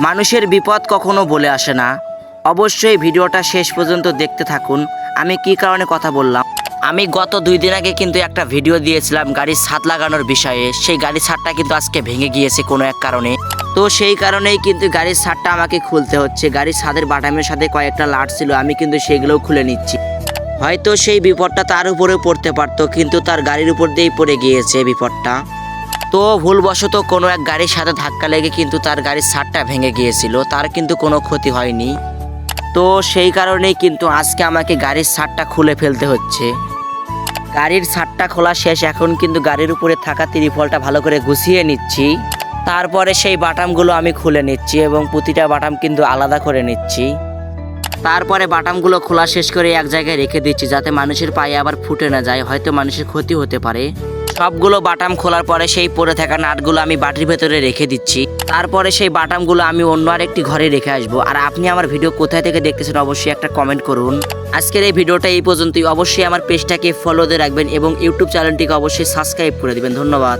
মানুষের বিপদ কখনো বলে আসে না। অবশ্যই ভিডিওটা শেষ পর্যন্ত দেখতে থাকুন। আমি কি কারণে কথা বললাম, আমি গত 2 দিন আগে কিন্তু একটা ভিডিও দিয়েছিলাম গাড়ির ছাদ লাগানোর বিষয়ে। সেই গাড়ির ছাদটা কিন্তু আজকে ভেঙে গিয়েছে কোনো এক কারণে। তো সেই কারণেই কিন্তু গাড়ির ছাদটা আমাকে খুলতে হচ্ছে। গাড়ির ছাদের বাটামের সাথে কয়েকটা লাট ছিল, আমি কিন্তু সেগুলোও খুলে নিচ্ছি। হয়তো সেই বিপদটা তার উপরেও পড়তে পারতো, কিন্তু তার গাড়ির উপর দিয়েই পড়ে গিয়েছে বিপদটা। তো ভুলবশত কোনো এক গাড়ির সাথে ধাক্কা লেগে কিন্তু তার গাড়ির ছাদটা ভেঙে গিয়েছিল, তার কিন্তু কোনো ক্ষতি হয়নি। তো সেই কারণেই কিন্তু আজকে আমাকে গাড়ির ছাদটা খুলে ফেলতে হচ্ছে। গাড়ির ছাদটা খোলা শেষ, এখন কিন্তু গাড়ির উপরে থাকা ত্রিপলটা ভালো করে গুছিয়ে নিচ্ছি। তারপরে সেই বাটামগুলো আমি খুলে নিচ্ছি এবং প্রতিটা বাটাম কিন্তু আলাদা করে নিচ্ছি। তারপরে বাটামগুলো খোলা শেষ করে এক জায়গায় রেখে দিচ্ছি, যাতে মানুষের পায়ে আবার ফুটে না যায়, হয়তো মানুষের ক্ষতি হতে পারে। সবগুলো বাটাম খোলার পরে সেই পড়ে থাকা নাটগুলো আমি বাটির ভেতরে রেখে দিচ্ছি। তারপরে সেই বাটামগুলো আমি অন্য আরেকটি ঘরে রেখে আসবো। আর আপনি আমার ভিডিও কোথায় থেকে দেখতেছেন অবশ্যই একটা কমেন্ট করুন। আজকের এই ভিডিওটা এই পর্যন্তই। অবশ্যই আমার পেজটাকে ফলো দিয়ে রাখবেন এবং ইউটিউব চ্যানেলটিকে অবশ্যই সাবস্ক্রাইব করে দিবেন। ধন্যবাদ।